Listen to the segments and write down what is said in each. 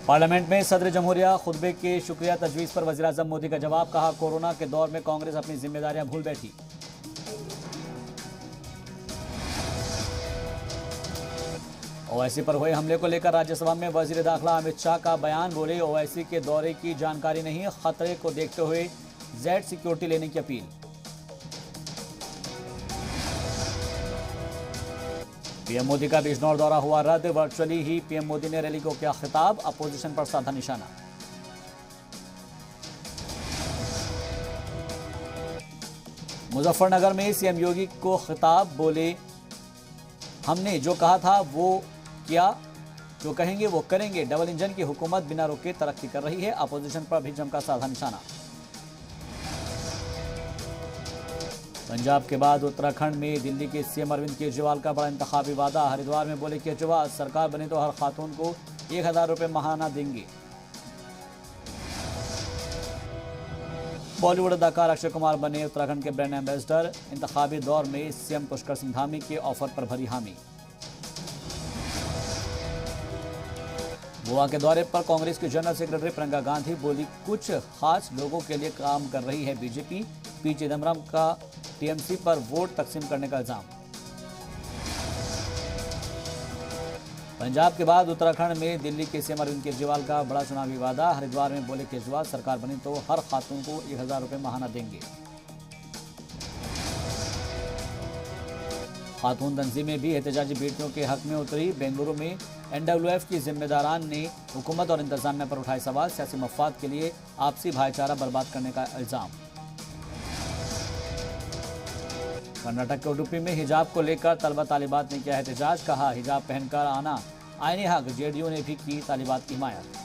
Parliament में सदर जमहूरिया खुतबे के शुक्रिया तजवीज़ पर वज़ीर-ए-आज़म मोदी का जवाब। कहा, कोरोना के दौर में कांग्रेस अपनी जिम्मेदारियां भूल बैठी। ओवैसी पर हुए हमले को लेकर राज्यसभा में वज़ीर दाखिला अमित शाह का बयान। बोले, ओवैसी के दौरे की जानकारी नहीं, खतरे को देखते हुए जेड सिक्योरिटी लेने की अपील। पीएम मोदी का बिजनौर दौरा हुआ रद्द। वर्चुअली ही पीएम मोदी ने रैली को किया खिताब। अपोजिशन पर साधा निशाना। मुजफ्फरनगर में सीएम योगी को खिताब। बोले, हमने जो कहा था वो किया, जो कहेंगे वो करेंगे। डबल इंजन की हुकूमत बिना रुके तरक्की कर रही है। अपोजिशन पर भी जमकर साधा निशाना। पंजाब के बाद उत्तराखंड में दिल्ली के सीएम अरविंद केजरीवाल का बड़ा इंतखाबी वादा। हरिद्वार में बोले केजरीवाल, सरकार बने तो हर खातून को 1000 रुपए माहाना देंगे। बॉलीवुड अदाकार अक्षय कुमार बने उत्तराखंड के ब्रांड एम्बेसडर। इंतखाबी दौर में सीएम पुष्कर सिंह धामी के ऑफर पर भरी हामी। गोवा के दौरे पर कांग्रेस की जनरल सेक्रेटरी प्रियंका गांधी बोली, कुछ खास लोगों के लिए काम कर रही है बीजेपी। पी चिदम्बरम का टीएमसी पर वोट तकसीम करने का इल्जाम। पंजाब के बाद उत्तराखंड में दिल्ली के सीएम अरविंद केजरीवाल का बड़ा चुनावी वादा। हरिद्वार में बोले केजरीवाल, सरकार बनी तो हर खातून को 1000 रुपए माहाना देंगे। खातून तंजीमें भी एहतजाजी बेटियों के हक में उतरी। बेंगलुरु में एनडब्ल्यूएफ की जिम्मेदारान ने हुकूमत और इंतजामिया पर उठाए सवाल। सियासी मफाद के लिए आपसी भाईचारा बर्बाद करने का इल्जाम। कर्नाटक के उडुपी में हिजाब को लेकर तलबा तालिबात ने किया एहतजाज। कहा, हिजाब पहनकर आना आईनी हक। जेडीयू ने भी की तालिबात की हिमायत।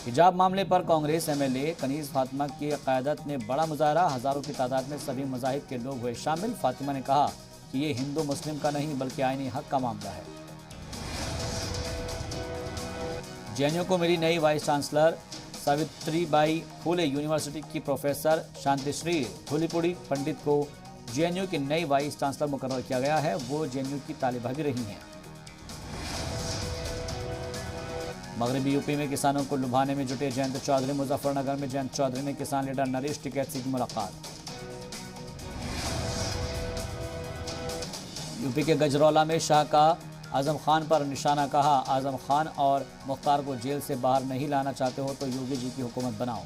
हिजाब मामले पर कांग्रेस एमएलए कनीज फातिमा की क़यादत ने बड़ा मुजाहरा। हजारों की तादाद में सभी मज़ाहिब के लोग हुए शामिल। फातिमा ने कहा कि ये हिंदू मुस्लिम का नहीं बल्कि आईनी हक का मामला है। जेएनयू को मिली नई vice chancellor. Savitribai Phule university की प्रोफेसर शांतिश्री धूलीपुड़ी पंडित को जेएनयू की नई वाइस चांसलर मुकर्रर किया गया है। वो जेएनयू की तालिबा भी रही हैं। मगरबी यूपी में किसानों को लुभाने में जुटे जयंत चौधरी। मुजफ्फरनगर में जयंत चौधरी ने किसान लीडर नरेश टिकैत की मुलाकात। यूपी के गजरौला में शाह का आजम खान पर निशाना। कहा, आजम खान और मुख्तार को जेल से बाहर नहीं लाना चाहते हो तो योगी जी की हुकूमत बनाओ।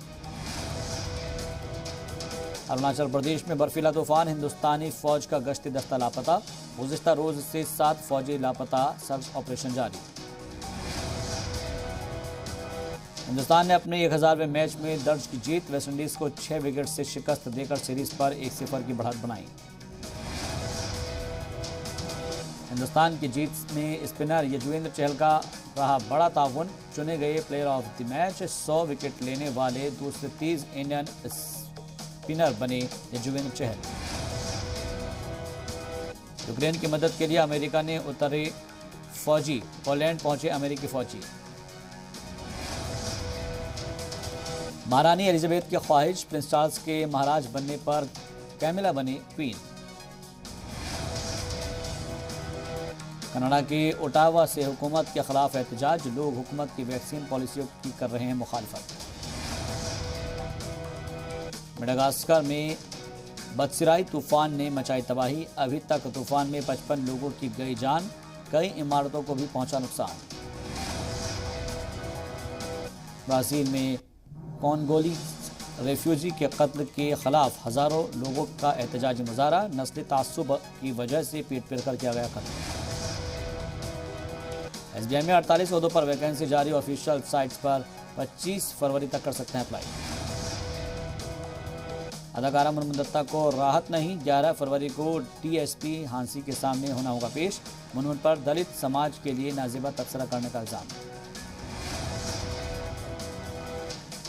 अरुणाचल प्रदेश में बर्फीला तूफान। हिंदुस्तानी फौज का गश्ती दस्ता लापता। गुज़िश्ता रोज से 7 फौजी लापता। सर्च ऑपरेशन जारी। हिंदुस्तान ने अपने 1000वें मैच में दर्ज की जीत। वेस्टइंडीज को 6 विकेट से शिकस्त देकर सीरीज पर 1-0 की बढ़त बनाई। हिंदुस्तान की जीत में स्पिनर यजुवेंद्र चहल का रहा बड़ा ताउन। चुने गए player of the match. 100 wicket लेने वाले दूसरे तेज इंडियन स्पिनर बने यजुवेंद्र चहल। यूक्रेन की मदद के लिए अमेरिका ने उतरे फौजी। पोलैंड पहुंचे अमेरिकी फौजी। महारानी एलिजाबेथ की ख्वाहिश। प्रिंस चार्ल्स के महाराज बनने पर कैमिला बनी क्वीन। कनाडा के ओटावा से हुकूमत के खिलाफ एहतजाज। लोग हुकूमत की वैक्सीन पॉलिसियों की कर रहे हैं मुखालफत। मेडागास्कर में बदसिराई तूफान ने मचाई तबाही। अभी तक तूफान में 55 लोगों की गई जान। कई इमारतों को भी पहुंचा नुकसान। ब्राजील में कोंगोली रेफ्यूजी के कत्ल के खिलाफ हजारों लोगों का एहतजाजी मुजाहरा। नस्ली तासुब की वजह से पीट पीट कर किया गया कत्ल। एसबीआई में 48 पदों पर वैकेंसी जारी। ऑफिशियल साइट्स पर 25 फरवरी तक कर सकते हैं अप्लाई। अदाकारा मुनमुन दत्ता को राहत नहीं। 11 फरवरी को डीएसपी हांसी के सामने होना होगा पेश। मुनमुन पर दलित समाज के लिए नाजिबा तबसरा करने का इल्जाम।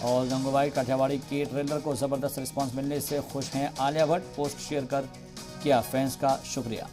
और गंगूबाई काठियावाड़ी के ट्रेलर को जबरदस्त रिस्पांस मिलने से खुश हैं आलिया भट्ट। पोस्ट शेयर कर किया फैंस का शुक्रिया।